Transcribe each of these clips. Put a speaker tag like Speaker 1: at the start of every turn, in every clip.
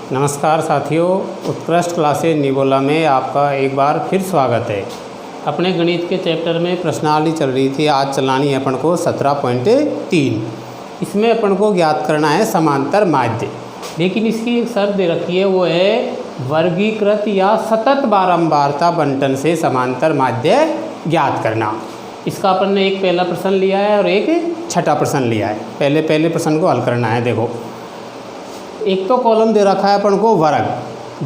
Speaker 1: नमस्कार साथियों, उत्कृष्ट क्लासेज निवोला में आपका एक बार फिर स्वागत है। अपने गणित के चैप्टर में प्रश्नावली चल रही थी, आज चलानी है अपन को 17.3। इसमें अपन को ज्ञात करना है समांतर माध्य, लेकिन इसकी एक शर्त दे रखी है, वो है वर्गीकृत या सतत बारंबारता बंटन से समांतर माध्य ज्ञात करना। इसका अपन ने एक पहला प्रश्न लिया है और एक छठा प्रश्न लिया है। पहले प्रश्न को हल करना है। देखो, एक तो कॉलम दे रखा है अपन को वर्ग,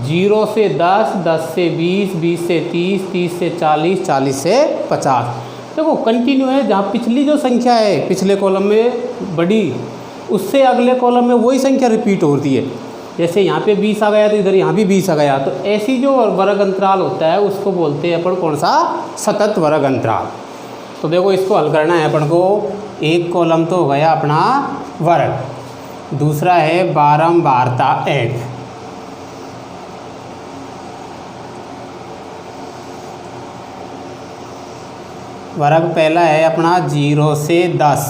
Speaker 1: 0 से 10, 10 से 20, 20 से 30, 30 से 40, 40 से 50। देखो कंटिन्यू है, जहाँ पिछली जो संख्या है पिछले कॉलम में बड़ी, उससे अगले कॉलम में वही संख्या रिपीट होती है। जैसे यहाँ पे 20 आ गया तो इधर यहाँ भी 20 आ गया, तो ऐसी जो वर्ग अंतराल होता है उसको बोलते हैं अपन कौन सा, सतत वर्ग अंतराल। तो देखो इसको हल करना है अपन को। एक कॉलम तो हो गया अपना वर्ग, दूसरा है बारंबारता f। वर्ग पहला है अपना 0 से 10,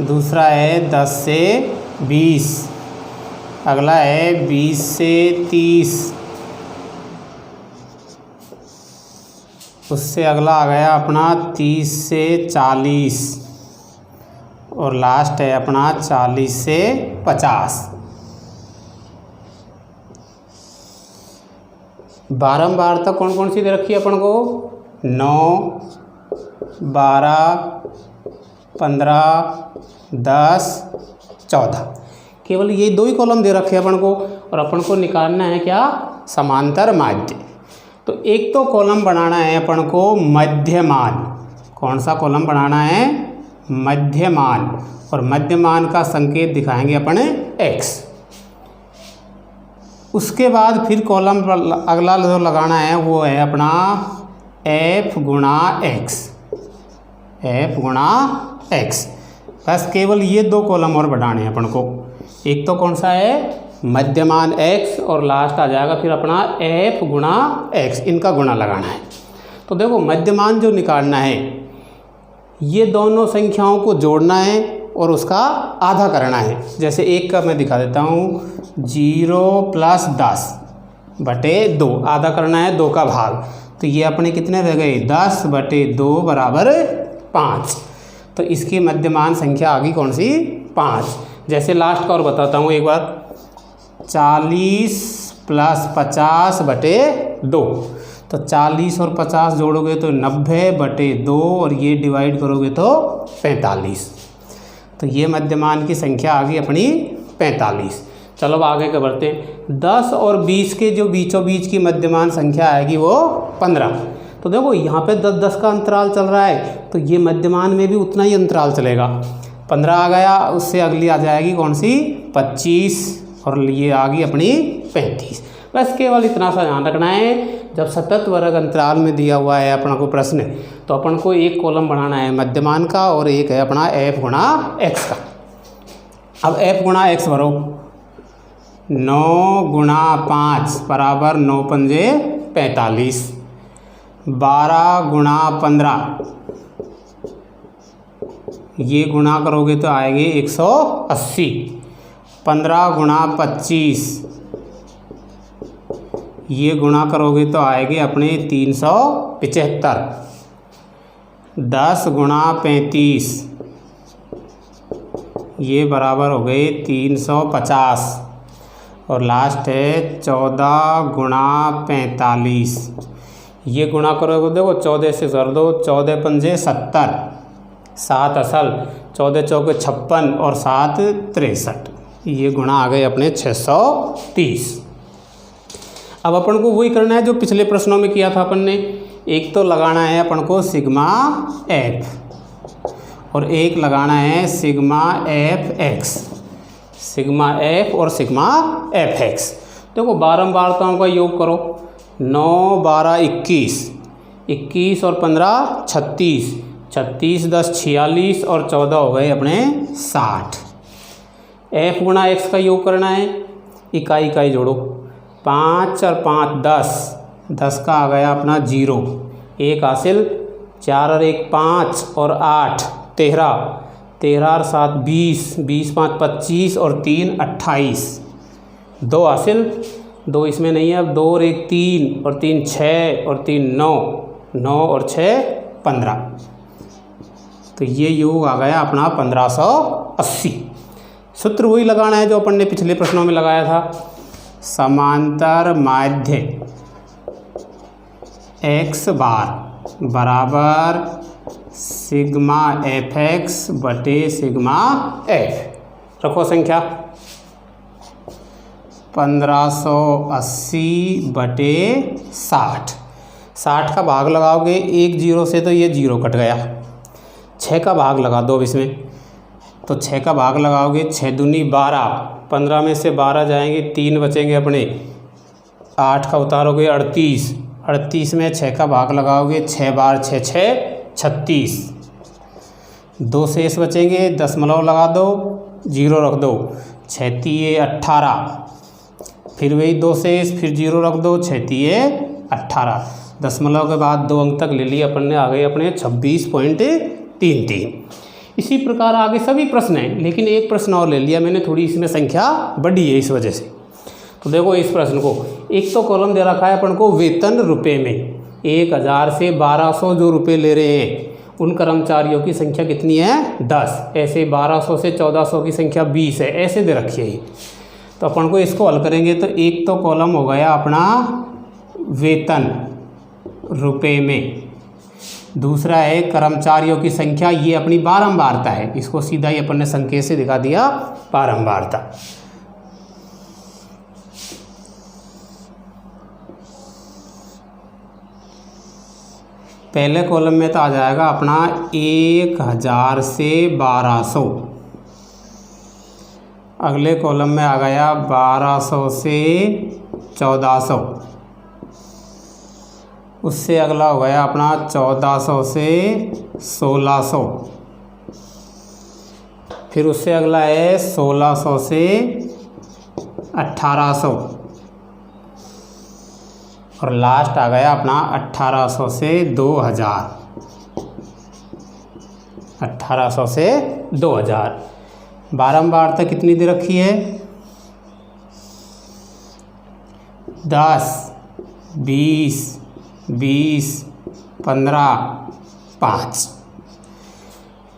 Speaker 1: दूसरा है 10 से 20, अगला है 20 से 30, उससे अगला आ गया अपना 30 से 40 और लास्ट है अपना 40 से 50। बारंबारता कौन कौन सी दे रखी है अपन को, 9, 12, 15, 10, 14। केवल ये दो ही कॉलम दे रखे हैं अपन को, और अपन को निकालना है क्या, समांतर माध्य। तो एक तो कॉलम बनाना है अपन को मध्यमान। कौन सा कॉलम बनाना है, मध्यमान, और मध्यमान का संकेत दिखाएंगे अपन x। उसके बाद फिर कॉलम अगला जो लगाना है वो है अपना f गुणा x, f गुणा x। बस केवल ये दो कॉलम और बढ़ाने हैं अपन को। एक तो कौन सा है, मध्यमान x, और लास्ट आ जाएगा फिर अपना f गुणा x। इनका गुणा लगाना है। तो देखो मध्यमान जो निकालना है, ये दोनों संख्याओं को जोड़ना है और उसका आधा करना है। जैसे एक का मैं दिखा देता हूँ, 0 + 10 बटे 2, आधा करना है 2 का भाग। तो ये अपने कितने रह गए, 10 बटे 2 बराबर 5। तो इसकी मध्यमान संख्या आ गई कौन सी, 5। जैसे लास्ट का और बताता हूँ एक बार, 40 + 50 बटे 2। तो 40 और 50 जोड़ोगे तो 90 बटे 2, और ये डिवाइड करोगे तो 45। तो ये मध्यमान की संख्या आ गई अपनी 45। चलो अब आगे क्या बढ़ते हैं। 10 और 20 के जो बीचों बीच की मध्यमान संख्या आएगी वो 15। तो देखो यहाँ पे 10-10 का अंतराल चल रहा है, तो ये मध्यमान में भी उतना ही अंतराल चलेगा। 15 आ गया, उससे अगली आ जाएगी कौन सी, 25, और ये आ गई अपनी 35। बस केवल इतना सा ध्यान रखना है, जब सतत वर्ग अंतराल में दिया हुआ है अपन को प्रश्न, तो अपन को एक कॉलम बनाना है मध्यमान का और एक है अपना f गुणा x का। अब f गुणा x भरो, 9 गुणा 5 बराबर 9 पंजे 45, 12 गुणा 15, ये गुणा करोगे तो आएंगे 180, 15 गुणा 25, ये गुणा करोगे तो आएंगे अपने 375, 10 गुणा 35, ये बराबर हो गए 350, और लास्ट है 14 गुणा 45, ये गुणा करोगे देखो 14 से कर दो, 14 पंजे 70, 7 असल, 14 चौके 56 और 7 63, ये गुणा आ गए अपने 630। अब अपन को वही करना है जो पिछले प्रश्नों में किया था अपन ने। एक तो लगाना है अपन को सिग्मा f, और एक लगाना है सिग्मा fx, सिग्मा f और सिग्मा fx। देखो बारंबारताओं का योग करो, 9, 12, 21, 21 और 15 36, 36, 10, 46 और 14 हो गए अपने 60। f गुणा x का योग करना है, इकाई इकाई जोड़ो, 5 और 5 10, 10 का आ गया अपना 0, 1 हासिल, 4 और 1 5 और 8 13, 13 और 7 20, 20 5 25 और 3 28, 2 हासिल, 2 इसमें नहीं है। अब 2 और 1 3 और 3 6 और 3 9, 9 और 6 15। तो ये योग आ गया अपना 1580। सूत्र वही लगाना है जो अपन ने पिछले प्रश्नों में लगाया था। समांतर माध्य x बार बराबर सिग्मा एफ एक्स बटे सिग्मा एफ। रखो संख्या 1580 बटे 60। 60 का भाग लगाओगे 1 0 से तो ये 0 कट गया। 6 का भाग लगा दो अब इसमें, तो 6 का भाग लगाओगे 6 दूनी 12, 15 में से 12 जाएंगे, 3 बचेंगे अपने। 8 का उतारोगे 38, 38 में 6 का भाग लगाओगे 6 बार 6 6 36। 2 शेष बचेंगे, दशमलव लगा दो, 0 रख दो, 6 तिये 18। फिर वही 2 शेष, फिर 0 रख दो, 6 तिये 18। दशमलव के बाद 2 अंक तक ले लिए अपन ने, आ गए अपने 26.33। इसी प्रकार आगे सभी प्रश्न हैं, लेकिन एक प्रश्न और ले लिया मैंने, थोड़ी इसमें संख्या बढ़ी है इस वजह से। तो देखो इस प्रश्न को, एक तो कॉलम दे रखा है अपन को वेतन रुपए में। 1000 से 1200 जो रुपए ले रहे हैं उन कर्मचारियों की संख्या कितनी है? 10। ऐसे 1200 से 1400 की संख्या 20 है, ऐसे दे रखी है। तो अपन को इसको हल करेंगे तो एक तो कॉलम हो गया अपना वेतन रुपए में, दूसरा है कर्मचारियों की संख्या, ये अपनी बारंबारता है, इसको सीधा ही अपन ने संकेत से दिखा दिया बारंबारता। पहले कॉलम में तो आ जाएगा अपना 1000 से 1200, अगले कॉलम में आ गया 1200 से 1400, उससे अगला हो गया अपना 1400 से 1600, फिर उससे अगला है 1600 से 1800, और लास्ट आ गया अपना 1800 से 2000। 1800 से 2000। बारंबारता कितनी दे रखी है? 10, 20, 20, 15, 5।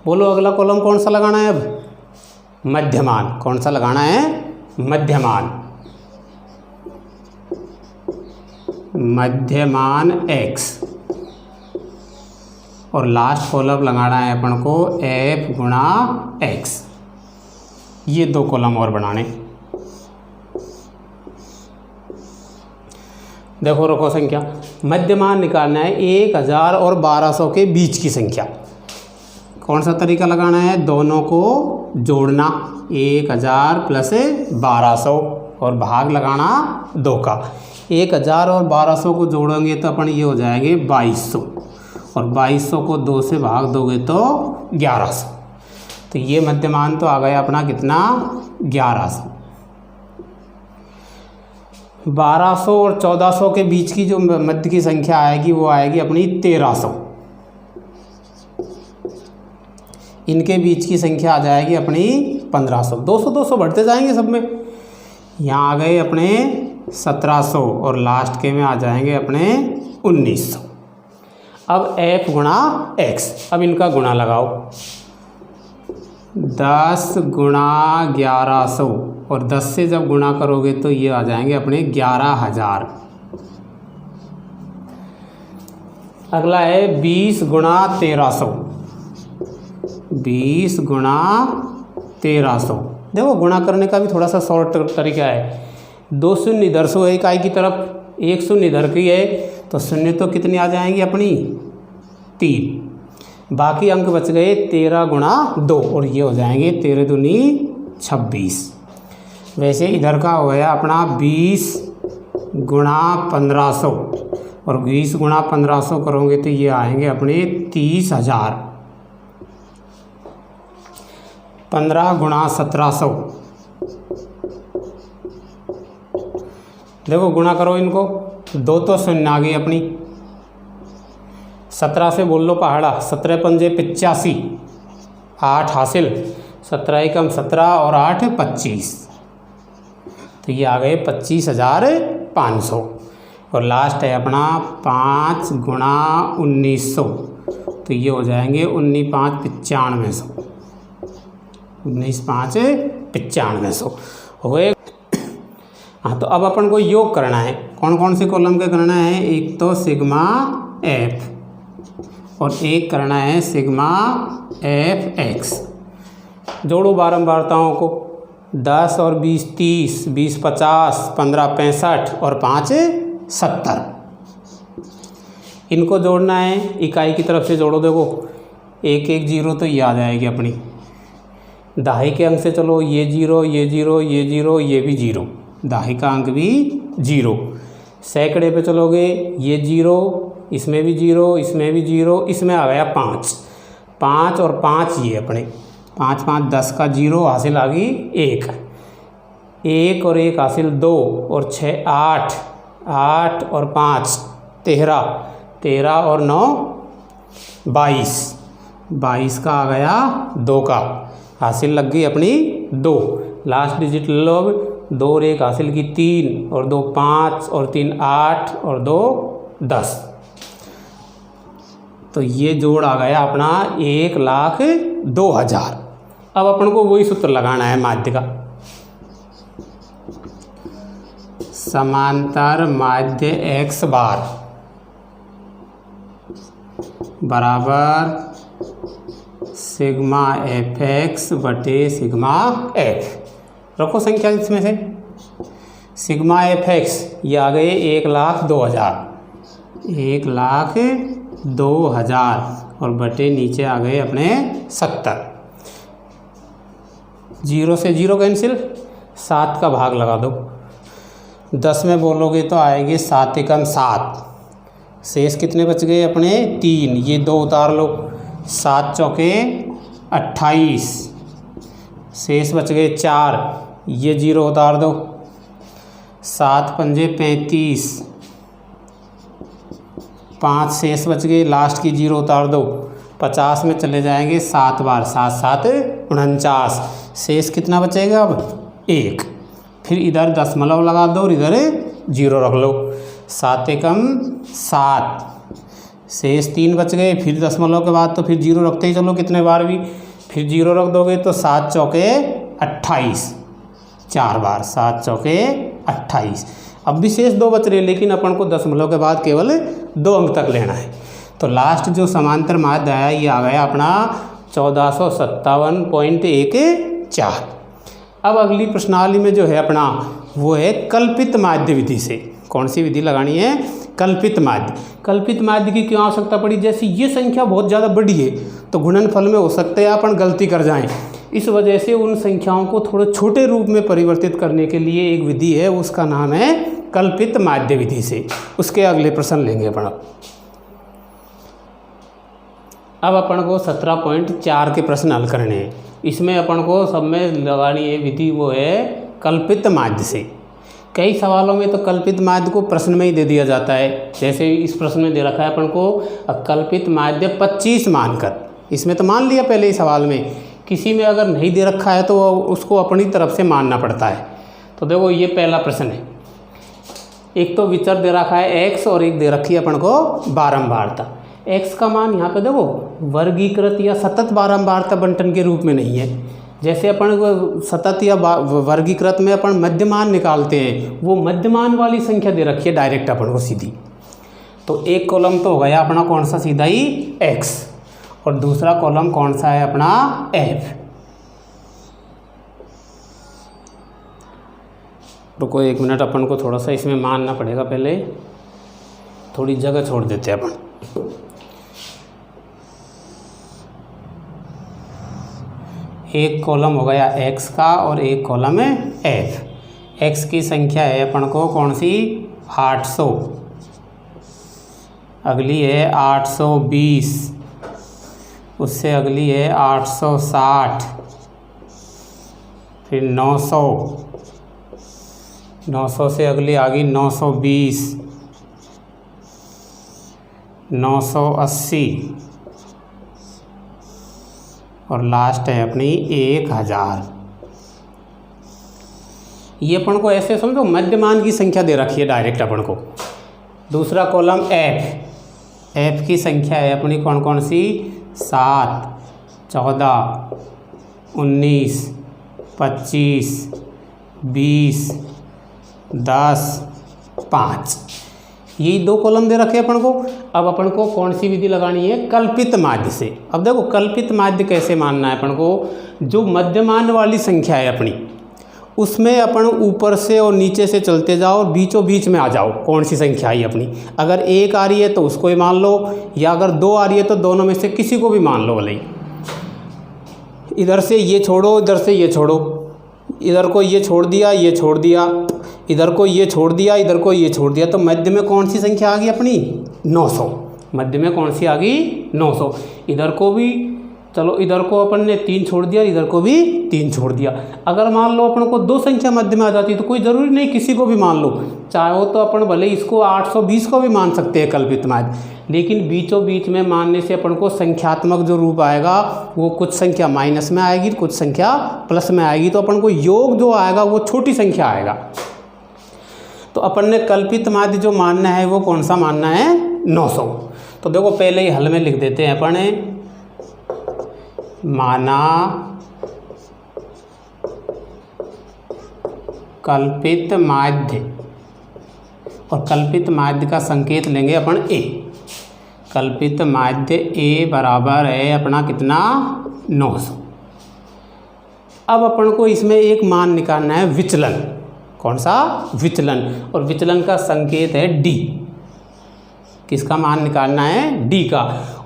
Speaker 1: बोलो अगला कॉलम कौन सा लगाना है अब? मध्यमान। कौन सा लगाना है? मध्यमान। मध्यमान x, और लास्ट कॉलम लगाना है अपन को f गुणा x। ये 2 कॉलम और बनाने। देखो रखो संख्या, मध्यमान निकालना है 1000 और 1200 के बीच की संख्या। कौन सा तरीका लगाना है? दोनों को जोड़ना, 1000 प्लस 1200, और भाग लगाना 2 का। 1000 और 1200 को जोड़ेंगे तो अपन ये हो जाएंगे 2200, और 2200 को 2 से भाग दोगे तो 1100। तो ये मध्यमान तो आ गया अपना कितना? 1100। 1200 और 1400 के बीच की जो मध्य की संख्या आएगी वो आएगी अपनी 1300। इनके बीच की संख्या आ जाएगी अपनी 1500। 200 200 बढ़ते जाएंगे सब में। यहाँ आ गए अपने 1700, और लास्ट के में आ जाएंगे अपने 1900। अब f गुणा x, अब इनका गुणा लगाओ। 10 गुणा 1100, और 10 से जब गुणा करोगे तो ये आ जाएंगे अपने 11000। अगला है 20 गुणा 1300। 20 गुणा 1300। देखो गुणा करने का भी थोड़ा सा शॉर्ट तरीका है। 2 शून्य इधर से है इकाई की तरफ, 1 शून्य इधर की है, तो शून्य तो कितनी आ जाएंगी अपनी? 3। बाकी अंक बच गए 13 गुणा 2, और ये हो जाएंगे 13 दूनी 26। वैसे इधर का हो गया अपना 20 गुणा 1500, और 20 गुणा 1500 करोगे तो ये आएंगे अपने 30,000। 15 गुणा 1700, देखो गुणा करो इनको, 2 तो शून्य आ गई अपनी। 17 से बोल लो पहाड़ा, 17 पंजे 85, 8 हासिल, 17 एकम 17 और 8 25। तो ये आ गए 25,500। और लास्ट है अपना 5 गुणा 1900, तो ये हो जाएंगे 19,500 19,500 हो गए। हाँ, तो अब अपन को योग करना है। कौन कौन से कॉलम के करना है? एक तो सिग्मा एफ और एक करना है सिग्मा एफ एक्स। जोड़ो बारंबारताओं को, 10 और 20 30, 20 50, 15 65 और 5 70। इनको जोड़ना है, इकाई की तरफ से जोड़ो। देखो 1 1 0 तो ये आ जाएगी अपनी। दहाई के अंक से चलो, ये 0 ये 0 ये 0 ये भी 0, दहाई का अंक भी 0। सैकड़े पे चलोगे, ये 0, इसमें भी 0, इसमें भी 0, इसमें आ गया 5 5 और 5 ये अपने 5 5 10 का 0 हासिल आ गई 1 1 और 1 हासिल 2 और 6 8 8 और 5 13 13 और 9 22 22 का आ गया 2 का हासिल लग गई अपनी 2। लास्ट डिजिट ले लो। 2 और 1 हासिल की 3 और 2 5 और 3 8 और 2 10। तो ये जोड़ आ गया अपना 1,02,000। अब अपन को वही सूत्र लगाना है माध्य का। समांतर माध्य x बार बराबर सिग्मा एफ एक्स बटे सिग्मा एफ। रखो संख्या इसमें से। सिग्मा एफ एक्स ये आ गए 1,02,000 1,02,000 और बटे नीचे आ गए अपने 70। 0 से 0 कैंसिल, 7 का भाग लगा दो। 10 में बोलोगे तो आएंगे 7 एकम 7। शेष कितने बच गए अपने? 3। ये 2 उतार लो। 7 चौके 28, शेष बच गए 4। ये 0 उतार दो। 7 पंजे 35, 5 शेष बच गए। लास्ट की 0 उतार दो। 50 में चले जाएंगे 7 बार, 7 7 49। शेष कितना बचेगा अब? 1। फिर इधर दशमलव लगा दो और इधर 0 रख लो। 7 एकम 7, शेष 3 बच गए। फिर दशमलव के बाद तो फिर 0 रखते ही चलो कितने बार भी। फिर 0 रख दोगे तो 7 चौके 28, 4 बार, 7 चौके 28। अब भी शेष 2 बच रहे, लेकिन अपन को दशमलव के बाद केवल 2 अंक तक लेना है। तो लास्ट जो समांतर माध्य आया ये आ गया अपना 1457.14। अब अगली प्रश्नावली में जो है अपना वो है कल्पित माध्य विधि से। कौन सी विधि लगानी है? कल्पित माध्य। कल्पित माध्य की क्यों आवश्यकता पड़ी? जैसे ये संख्या बहुत ज़्यादा बड़ी है तो गुणनफल में हो सकता है अपन गलती कर जाएं। इस वजह से उन संख्याओं को थोड़े छोटे रूप में परिवर्तित करने के लिए एक विधि है, उसका नाम है कल्पित माध्य विधि से। उसके अगले प्रश्न लेंगे अपन। अब अपन को 17.4 के प्रश्न हल करने हैं। इसमें अपन को सब में लगानी है विधि वो है कल्पित माध्य से। कई सवालों में तो कल्पित माध्य को प्रश्न में ही दे दिया जाता है। जैसे इस प्रश्न में दे रखा है अपन को कल्पित माध्य 25 मानकर। इसमें तो मान लिया पहले ही सवाल में। किसी में अगर नहीं दे रखा है तो उसको अपनी तरफ से मानना पड़ता है। तो देखो ये पहला प्रश्न है। एक तो विचर दे रखा है x और एक दे रखी है अपन को बारंबारता। x का मान यहाँ पे देखो वर्गीकृत या सतत बारंबारता बंटन के रूप में नहीं है। जैसे अपन सतत या वर्गीकृत में अपन मध्यमान निकालते हैं, वो मध्यमान वाली संख्या दे रखी है डायरेक्ट अपन को सीधी। तो एक कॉलम तो हो गया अपना कौन सा सीधा ही x और दूसरा कॉलम कौन सा है अपना f। रुको 1 मिनट, अपन को थोड़ा सा इसमें मानना पड़ेगा। पहले थोड़ी जगह छोड़ देते हैं अपन। एक कॉलम हो गया x का और एक कॉलम है f। x की संख्या है अपन को कौन सी? 800। अगली है 820, उससे अगली है 860, फिर 900, 900 से अगली आ गई 920, 980 और लास्ट है अपनी 1000। ये अपन को ऐसे समझो मध्यमान की संख्या दे रखी है डायरेक्ट अपन को। दूसरा कॉलम एफ की संख्या है अपनी कौन कौन सी, 7, 14, 19, 25, 20, 10, 5, यही 2 कॉलम दे रखे अपन को। अब अपन को कौन सी विधि लगानी है, कल्पित माध्य से। अब देखो कल्पित माध्य कैसे मानना है अपन को, जो मध्यमान वाली संख्या है अपनी उसमें अपन ऊपर से और नीचे से चलते जाओ और बीचों बीच में आ जाओ कौन सी संख्या आई अपनी। अगर 1 आ रही है तो उसको ही मान लो, या अगर 2 आ रही है तो दोनों में से किसी को भी मान लो भले। इधर से ये छोड़ो, इधर से ये छोड़ो, इधर को ये छोड़ दिया, ये छोड़ दिया, इधर को ये छोड़ दिया, इधर को ये छोड़ दिया, तो मध्य में कौन सी संख्या आ गई अपनी, 900। मध्य में कौन सी आ गई, 900। इधर को भी चलो, इधर को अपन ने 3 छोड़ दिया, इधर को भी 3 छोड़ दिया। अगर मान लो अपन को 2 संख्या मध्य में आ जाती तो कोई ज़रूरी नहीं किसी को भी मान लो, चाहो तो अपन भले इसको 820 को भी मान सकते हैं कल्पित माध्य, लेकिन बीचों बीच में मानने से अपन को संख्यात्मक जो रूप आएगा वो कुछ संख्या माइनस में आएगी, कुछ संख्या प्लस में आएगी, तो अपन को योग जो आएगा वो छोटी संख्या आएगा। तो अपन ने कल्पित माध्य जो मानना है वो कौन सा मानना है, 900। तो देखो पहले ही हल में लिख देते हैं अपन ने, माना कल्पित माध्य, और कल्पित माध्य का संकेत लेंगे अपन ए। कल्पित माध्य ए बराबर है अपना कितना, 900। अब अपन को इसमें एक मान निकालना है विचलन। कौन सा, विचलन, और विचलन का संकेत है डी। किसका मान निकालना है, डी का।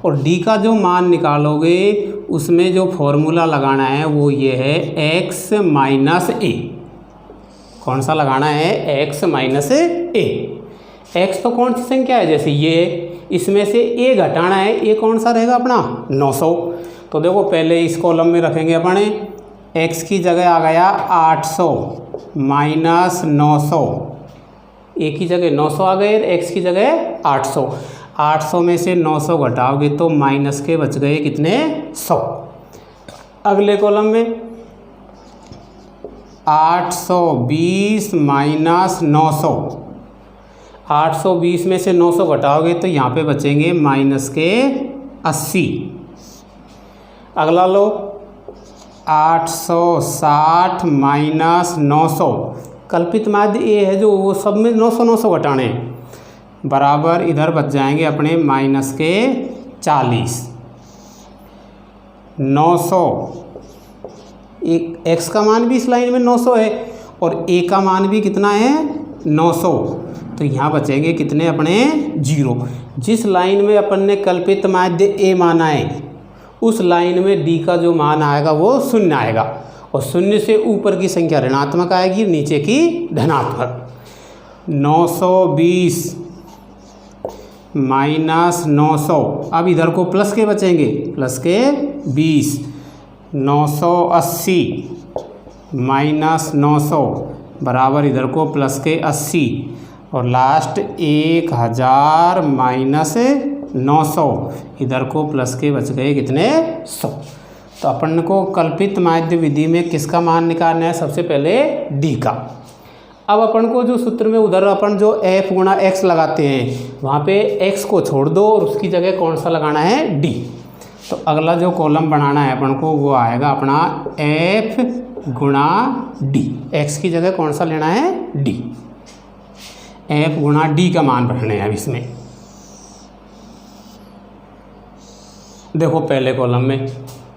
Speaker 1: और डी का जो मान निकालोगे उसमें जो फॉर्मूला लगाना है वो ये है x माइनस ए। कौन सा लगाना है, x माइनस ए। x तो कौन सी संख्या है, जैसे ये, इसमें से a घटाना है, a कौन सा रहेगा अपना, 900। तो देखो पहले इस कॉलम में रखेंगे अपन, x की जगह आ गया 800 माइनस 900, a की जगह 900 आ गए, x की जगह 800। 800 में से 900 घटाओगे तो माइनस के बच गए कितने, 100। अगले कॉलम में 820 माइनस 900, 820 में से 900 घटाओगे तो यहाँ पे बचेंगे माइनस के 80। अगला लो 860 माइनस 900, कल्पित माध्य ए है जो, वो सब में 900 घटाने हैं, बराबर इधर बच जाएंगे अपने माइनस के 40। 900, एक्स का मान भी इस लाइन में 900 है और ए का मान भी कितना है, 900। तो यहाँ बचेंगे कितने अपने, 0। जिस लाइन में अपन ने कल्पित माध्य ए माना है उस लाइन में डी का जो मान आएगा वो 0 आएगा, और 0 से ऊपर की संख्या ऋणात्मक आएगी, नीचे की धनात्मक। 920 माइनस 900, अब इधर को प्लस के बचेंगे, प्लस के 20। 980 माइनस 900 बराबर इधर को प्लस के 80, और लास्ट 1000 माइनस 900, इधर को प्लस के बच गए कितने, 100। तो अपन को कल्पित माध्य विधि में किसका मान निकालना है, सबसे पहले डी का। अब अपन को जो सूत्र में उधर अपन जो f गुणा x लगाते हैं वहाँ पे x को छोड़ दो और उसकी जगह कौन सा लगाना है, d। तो अगला जो कॉलम बनाना है अपन को वो आएगा अपना f गुणा d। x की जगह कौन सा लेना है, d। f गुणा d का मान रखने हैं अब इसमें। देखो पहले कॉलम में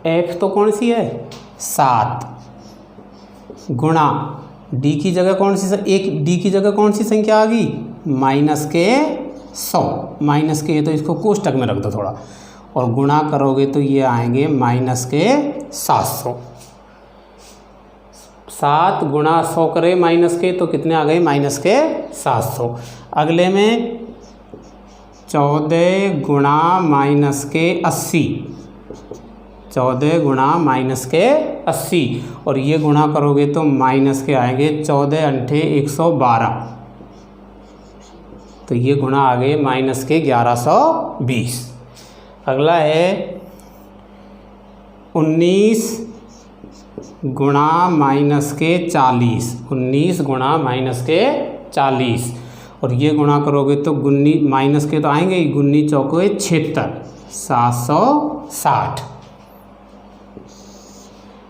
Speaker 1: f तो कौन सी है, 7, गुणा डी की जगह कौन सी, एक डी की जगह कौन सी संख्या आ गई, माइनस के 100। माइनस के, तो इसको कोष्टक में रख दो थोड़ा, और गुणा करोगे तो ये आएंगे माइनस के 700। 7 गुणा 100 करे माइनस के तो कितने आ गए, माइनस के 700। अगले में 14 गुणा माइनस के 80, 14 गुणा माइनस के 80, और ये गुणा करोगे तो माइनस के आएंगे 14 अंठे 112, तो ये गुणा आ गए माइनस के 1120। अगला है 19 गुणा माइनस के 40, 19 गुणा माइनस के 40, और ये गुणा करोगे तो गुन्नी माइनस के तो आएंगे ही, गुन्नी चौके 76, 760।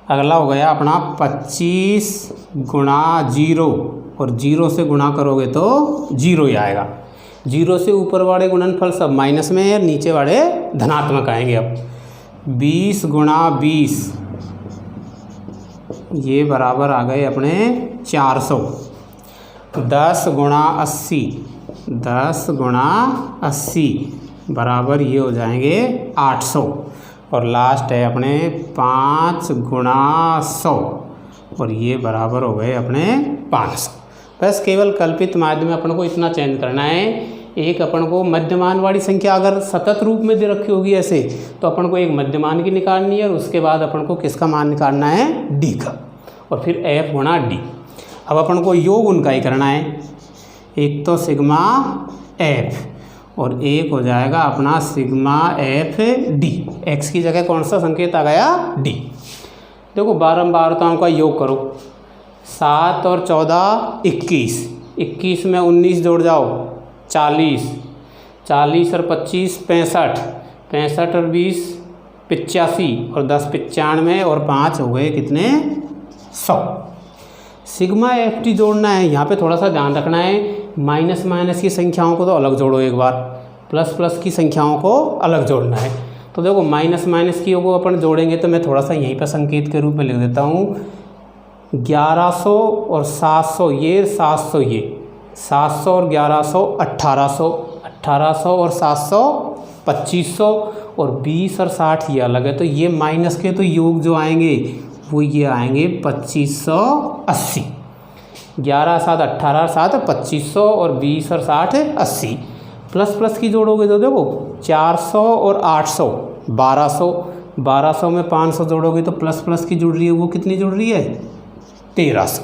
Speaker 1: अगला हो गया अपना 25 गुणा 0, और 0 से गुणा करोगे तो 0 ही आएगा। 0 से ऊपर वाले गुणनफल सब माइनस में है, नीचे वाले धनात्मक आएंगे। अब 20 गुणा 20, ये बराबर आ गए अपने 400। 10 गुणा 80, 10 गुणा 80 बराबर ये हो जाएंगे 800, और लास्ट है अपने 5 गुणा 100, और ये बराबर हो गए अपने 500। बस केवल कल्पित माध्य में अपन को इतना चयन करना है। एक अपन को मध्यमान वाली संख्या अगर सतत रूप में दे रखी होगी ऐसे, तो अपन को एक मध्यमान की निकालनी है, और उसके बाद अपन को किसका मान निकालना है, डी का, और फिर एफ गुणा डी। अब अपन को योग उनका ही करना है, एक तो सिग्मा एफ और एक हो जाएगा अपना सिग्मा एफ डी। एक्स की जगह कौन सा संकेत आ गया, डी। देखो बारंबारताओं का योग करो, 7 और 14 21, 21 में 19 जोड़ जाओ 40, 40 और 25 65, 65 और 20 85, और 10 95, और 5 हो गए कितने, 100। सिग्मा एफ टी जोड़ना है, यहाँ पे थोड़ा सा ध्यान रखना है, माइनस माइनस की संख्याओं को तो अलग जोड़ो एक बार, प्लस प्लस की संख्याओं को अलग जोड़ना है। तो देखो माइनस माइनस की को अपन जोड़ेंगे, तो मैं थोड़ा सा यहीं पर संकेत के रूप में लिख देता हूँ। 1100 और 700, ये 700, ये 700 और 1100 1800, 1800 और 700 2500, और 20 और 60 ये अलग है। तो ये माइनस के तो योग जो आएंगे वो ये आएंगे 2580। 11 7 18 7 2500, और 20 और 60 80। प्लस प्लस की जोड़ोगे तो देखो 400 और 800 1200, 1200 में 500 जोड़ोगे तो प्लस प्लस की जुड़ रही है, वो कितनी जुड़ रही है, 1300।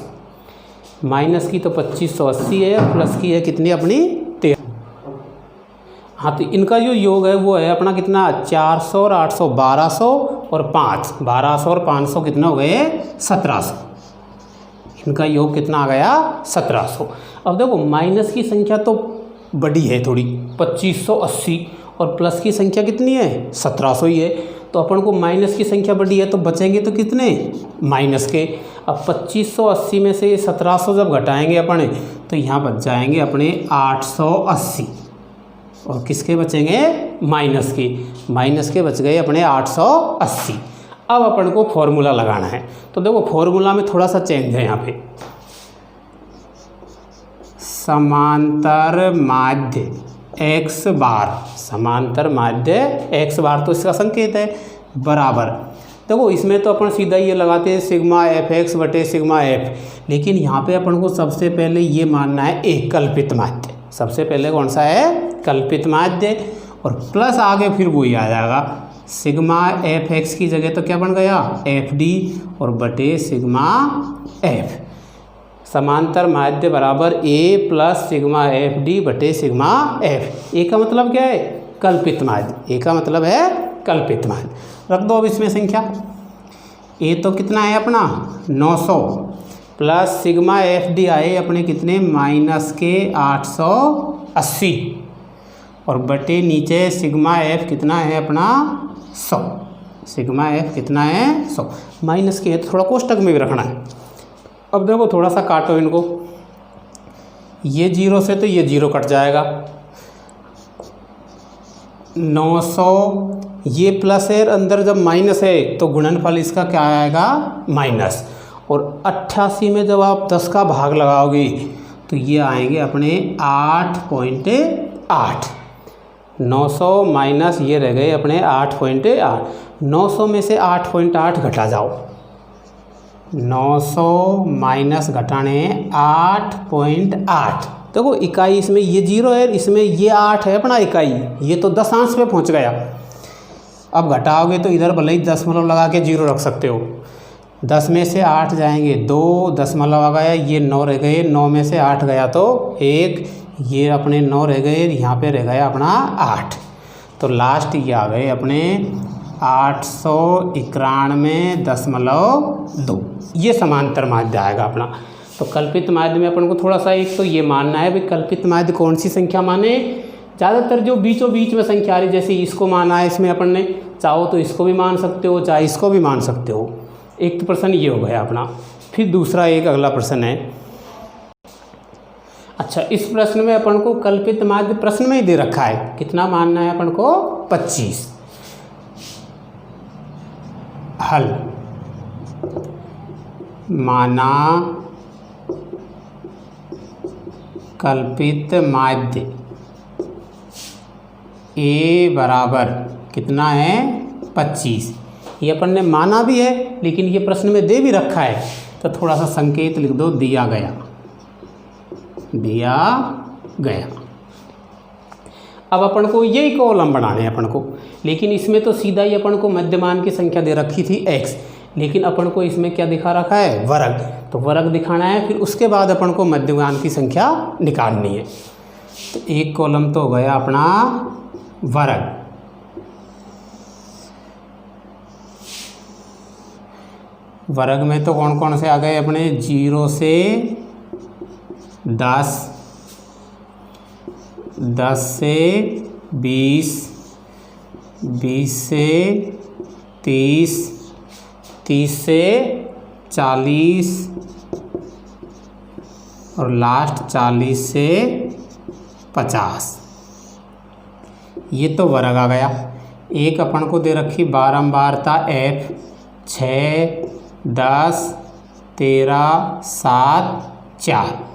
Speaker 1: माइनस की तो 2580 है, और प्लस की है कितनी अपनी 13। हाँ, तो इनका जो योग है वो है अपना कितना, 400 और 800 1200, और 5 1200 और 500 कितना हो गए, 1700। इनका योग कितना आ गया, 1700। अब देखो माइनस की संख्या तो बड़ी है थोड़ी, 2580, और प्लस की संख्या कितनी है, 1700 ही है। तो अपन को माइनस की संख्या बड़ी है, तो बचेंगे तो कितने, माइनस के। अब 2580 में से 1700 जब घटाएंगे अपन, तो यहाँ बच जाएंगे अपने 880, और किसके बचेंगे, माइनस के। माइनस के बच गए अपने 880। अब अपन को फॉर्मूला लगाना है, तो देखो फॉर्मूला में थोड़ा सा चेंज है यहाँ पे। समांतर माध्य x बार, समांतर माध्य x बार, तो इसका संकेत है बराबर। देखो इसमें तो अपन सीधा ये लगाते हैं सिग्मा एफ एक्स बटे सिग्मा एफ, लेकिन यहाँ पे अपन को सबसे पहले ये मानना है एक कल्पित माध्य। सबसे पहले कौन सा है, कल्पित माध्य, और प्लस आगे फिर वही आ जाएगा, सिग्मा एफ एक्स की जगह तो क्या बन गया, एफ डी, और बटे सिग्मा एफ। समांतर माध्य बराबर ए प्लस सिग्मा एफ डी बटे सिग्मा एफ। ए का मतलब क्या है, कल्पित माध्य। ए का मतलब है कल्पित माध्य। रख दो अब इसमें संख्या। ए तो कितना है अपना 900, प्लस सिग्मा एफ डी आए अपने कितने, माइनस के 880, और बटे नीचे सिग्मा एफ कितना है अपना 100। सिग्मा एफ कितना है 100, माइनस के है तो थोड़ा कोष्टक में भी रखना है। अब देखो थोड़ा सा काटो इनको, ये 0 से तो ये 0 कट जाएगा, 900 ये प्लस है, अंदर जब माइनस है तो गुणनफल इसका क्या आएगा, माइनस। और 88 में जब आप 10 का भाग लगाओगे तो ये आएंगे अपने 8.8। 900 माइनस ये रह गए अपने 8.8। 900 में से 8.8 घटा जाओ, 900 माइनस घटाने 8.8। देखो इकाई इसमें ये 0 है, इसमें ये 8 है अपना इकाई, ये तो दशांश पे पहुंच गया। अब घटाओगे तो इधर भले ही दशमलव लगा के 0 रख सकते हो। 10 में से 8 जाएंगे 2, दशमलव आ गया, ये 9 रह गए, 9 में से 8 गया तो 1, ये अपने 9 रह गए, यहाँ पे रह गया अपना 8। तो लास्ट ये आ गए अपने 891.2 ये समांतर माध्य आएगा अपना। तो कल्पित माध्य में अपन को थोड़ा सा एक तो ये मानना है भाई कल्पित माध्य कौन सी संख्या माने, ज़्यादातर जो बीचों बीच में संख्या आ रही, जैसे इसको माना है, इसमें अपन ने चाहो तो इसको भी मान सकते हो, चाहे इसको भी मान सकते हो। एक तो प्रश्न ये हो गया अपना। फिर दूसरा एक अगला प्रश्न है। अच्छा, इस प्रश्न में अपन को कल्पित माध्य प्रश्न में ही दे रखा है, कितना मानना है अपन को 25। हल माना कल्पित माध्य ए बराबर कितना है 25। ये अपन ने माना भी है लेकिन ये प्रश्न में दे भी रखा है, तो थोड़ा सा संकेत लिख दो, दिया गया, दिया गया। अब अपन को यही कॉलम बनाने हैं अपन को, लेकिन इसमें तो सीधा ही अपन को मध्यमान की संख्या दे रखी थी x, लेकिन अपन को इसमें क्या दिखा रखा है, वर्ग। तो वर्ग दिखाना है, फिर उसके बाद अपन को मध्यमान की संख्या निकालनी है। तो एक कॉलम तो हो गया अपना वर्ग, वर्ग में तो कौन कौन से आ गए अपने, 0 से 10, 10 से 20, 20 से 30, 30 से 40 और लास्ट 40 से 50। ये तो वर्ग आ गया। एक अपन को दे रखी बारंबारता f, 6, 10, 13, 7, 4।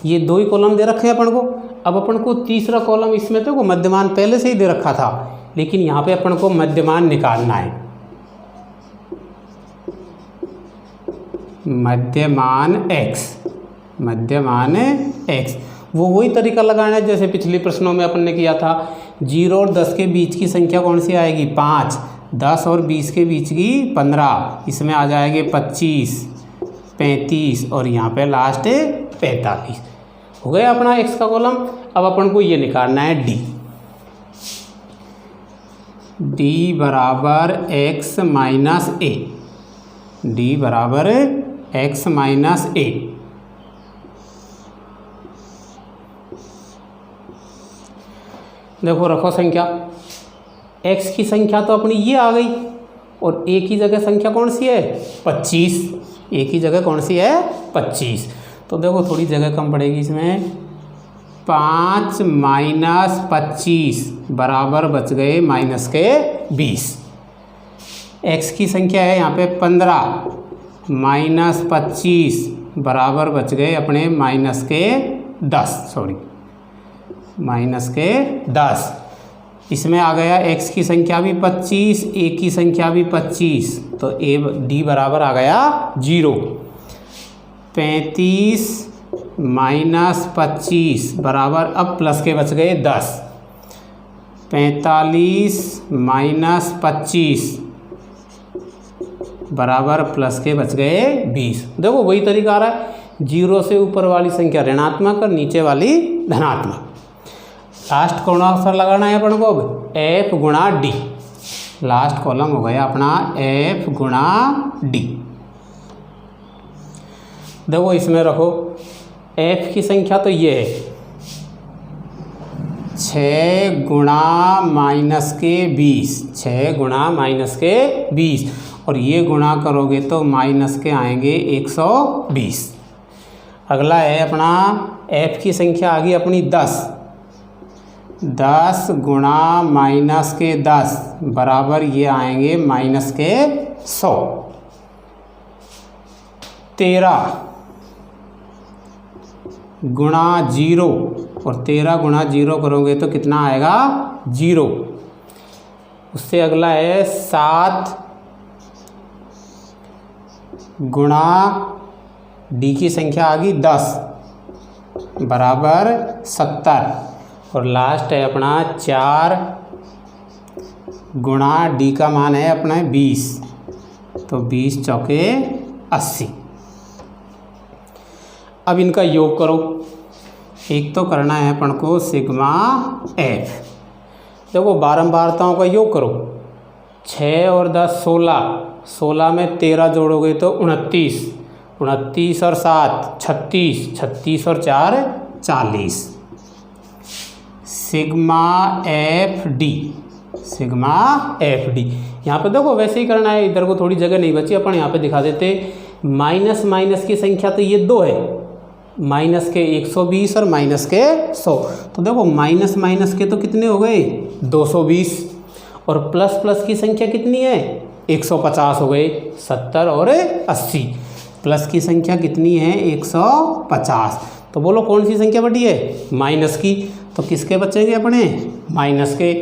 Speaker 1: ये दो ही कॉलम दे रखे हैं अपन को। अब अपन को तीसरा कॉलम, इसमें तो मध्यमान पहले से ही दे रखा था, लेकिन यहाँ पे अपन को मध्यमान निकालना है। मध्यमान x, मध्यमान x, वो वही तरीका लगाना है जैसे पिछले प्रश्नों में अपन ने किया था। 0 और 10 के बीच की संख्या कौन सी आएगी, 5। 10 और 20 के बीच की 15, इसमें आ जाएंगे 25, 35 और यहाँ पे लास्ट 45। हो गया अपना x का कॉलम। अब अपन को ये निकालना है d, d बराबर x माइनस a, d बराबर x माइनस a। देखो रखो संख्या, x की संख्या तो अपनी ये आ गई और a की जगह संख्या कौन सी है, 25। a की जगह कौन सी है, 25। तो देखो थोड़ी जगह कम पड़ेगी इसमें, 5 माइनस 25 बराबर बच गए माइनस के 20। x की संख्या है यहाँ पे 15 माइनस 25 बराबर बच गए अपने माइनस के 10, सॉरी माइनस के 10। इसमें आ गया x की संख्या भी 25, a की संख्या भी 25, तो d बराबर आ गया 0। 35 माइनस 25 बराबर, अब प्लस के बच गए 10। 45 माइनस 25 बराबर प्लस के बच गए 20। देखो वही तरीका आ रहा है, 0 से ऊपर वाली संख्या ऋणात्मक और नीचे वाली धनात्मक। लास्ट कौन आंसर लगाना है अपन को, अब f गुणा d। लास्ट कॉलम हो गया अपना f गुणा d। देखो इसमें रखो f की संख्या तो ये है 6 गुणा माइनस के 20, 6 गुणा माइनस के 20 और ये गुणा करोगे तो माइनस के आएंगे 120। अगला है अपना f की संख्या आ गई अपनी 10, 10 गुणा माइनस के 10 बराबर ये आएंगे माइनस के 100। 13 गुणा 0 और 13 गुणा 0 करोगे तो कितना आएगा, 0। उससे अगला है 7 गुणा d की संख्या आ गई 10 बराबर 70 और लास्ट है अपना 4 गुणा d का मान है अपना 20, तो 20 चौके 80। अब इनका योग करो। एक तो करना है अपन को सिग्मा f। देखो बारंबारताओं का योग करो, 6 और 10 16, 16 में 13 जोड़ोगे तो 29, 29 और 7 36, 36 और 4 40। Sigma F D, sigma F D. यहाँ पे देखो वैसे ही करना है, इधर को थोड़ी जगह नहीं बची, अपन यहाँ पे दिखा देते। माइनस माइनस की संख्या तो ये 2 है, माइनस के 120 और माइनस के 100। तो देखो माइनस माइनस के तो कितने हो गए 220, और प्लस प्लस की संख्या कितनी है 150 हो गए, 70 और 80। प्लस की संख्या कितनी है 150। तो बोलो कौन सी संख्या बटी है माइनस की, तो किसके बचेंगे अपने माइनस के।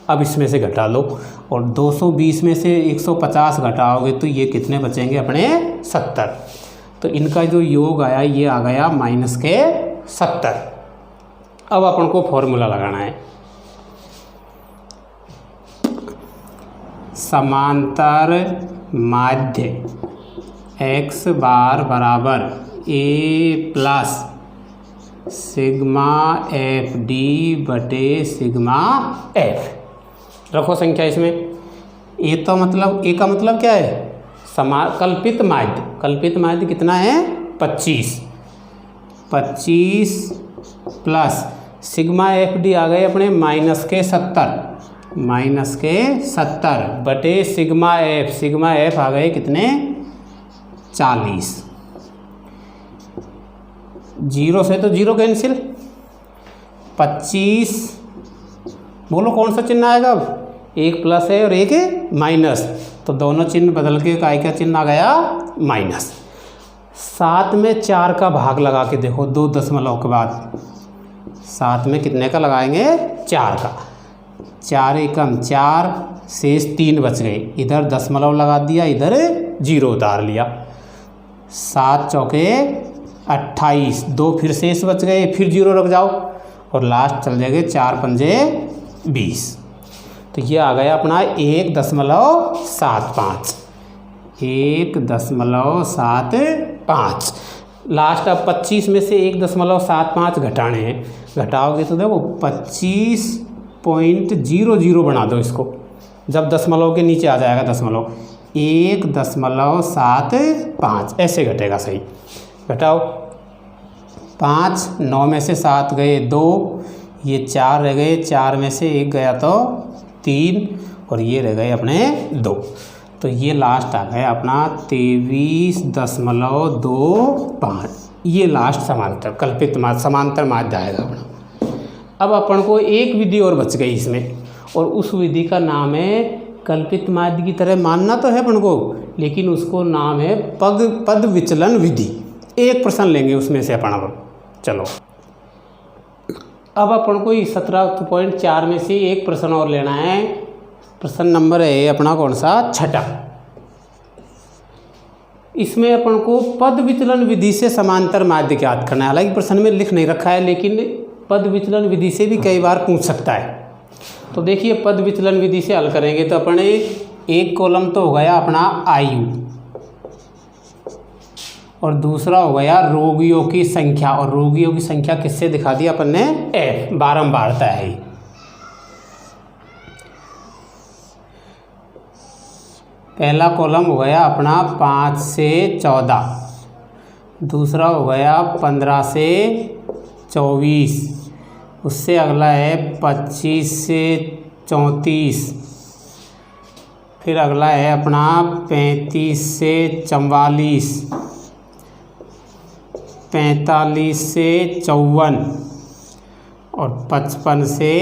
Speaker 1: अब इसमें से घटा लो, और 220 में से 150 घटाओगे तो ये कितने बचेंगे अपने 70। तो इनका जो योग आया ये आ गया माइनस के 70। अब अपन को फॉर्मूला लगाना है। समांतर माध्य x बार बराबर a plus sigma F D बटे सिग्मा एफ। रखो संख्या इसमें। ए तो मतलब ए का मतलब क्या है कल्पित माध्य। कल्पित माध्य कितना है 25 प्लस सिग्मा एफ डी आ गए अपने माइनस के 70 बटे सिग्मा एफ आ गए कितने 40। 0 से तो 0 कैंसिल, 25। बोलो कौन सा चिन्ह आएगा अब, एक प्लस है और एक है माइनस, तो दोनों चिन्ह बदल के काय का चिन्ह आ गया माइनस। 7 में 4 का भाग लगा के देखो 2 दशमलव के बाद, 7 में कितने का लगाएंगे 4 का, 4 एकम 4 शेष 3 बच गए, इधर दशमलव लगा दिया इधर 0 उतार लिया। 7 चौके 28, 2 फिर शेष बच गए, फिर 0 रख जाओ और लास्ट चल जाएंगे 4 पंजे 20। तो ये आ गया अपना 1.75, 1.75। लास्ट अब 25 में से 1.75 घटाने हैं, घटाओगे तो देखो 25.00 बना दो इसको, जब दशमलव के नीचे आ जाएगा दशमलव, 1.75 ऐसे घटेगा सही। घटाओ 5, 9 में से 7 गए 2, ये 4 रह गए, 4 में से 1 गया तो 3 और ये रह गए अपने 2। तो ये लास्ट आ गया अपना 23.25। ये लास्ट समांतर कल्पित समांतर माध्य आएगा अपना। अब अपन को एक विधि और बच गई इसमें, और उस विधि का नाम है कल्पित माध्य की तरह मानना तो है अपन को, लेकिन उसको नाम है पद विचलन विधि। एक प्रश्न लेंगे उसमें से अपन। अब चलो अब अपन को 17.4 में से एक प्रश्न और लेना है। प्रश्न नंबर है अपना कौन सा 6। इसमें अपन को पद विचलन विधि से समांतर माध्य ज्ञात करना है। हालांकि प्रश्न में लिख नहीं रखा है, लेकिन पद विचलन विधि से भी कई बार पूछ सकता है। तो देखिए पद विचलन विधि से हल करेंगे तो अपने एक कॉलम तो हो गया अपना आयु, और दूसरा हो गया रोगियों की संख्या, और रोगियों की संख्या किससे दिखा दिया अपन ने एफ, बारंबारता है। पहला कॉलम हो गया अपना 5 से 14, दूसरा हो गया 15 से 24, उससे अगला है 25 से 34, फिर अगला है अपना 35 से 44, 45 से 54 और 55 से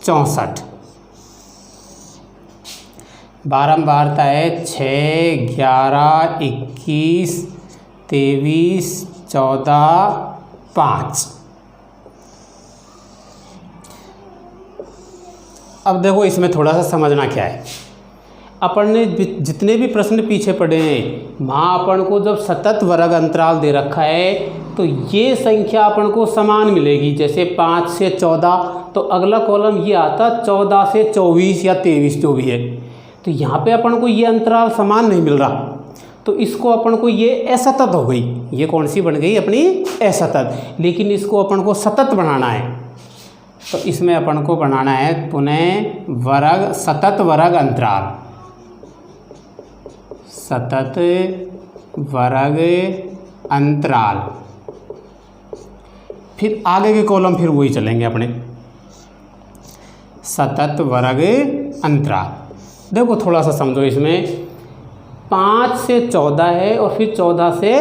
Speaker 1: 64। बारंबारता है 6, 11, 21, 23, 14, 5। अब देखो इसमें थोड़ा सा समझना क्या है। अपन ने जितने भी प्रश्न पीछे पड़े हैं, वहाँ अपन को जब सतत वर्ग अंतराल दे रखा है तो ये संख्या अपन को समान मिलेगी। जैसे 5 से 14, तो अगला कॉलम ये आता 14 से 24 या 23 जो भी है। तो यहाँ पे अपन को ये अंतराल समान नहीं मिल रहा, तो इसको अपन को ये असतत हो गई। ये कौन सी बन गई अपनी असतत। लेकिन इसको अपन को सतत बनाना है। तो इसमें अपन को बनाना है पुनः वर्ग सतत वर्ग अंतराल, सतत वर्ग अंतराल। फिर आगे के कॉलम फिर वही चलेंगे अपने, सतत वर्ग अंतराल। देखो थोड़ा सा समझो, इसमें 5 से 14 है और फिर 14 से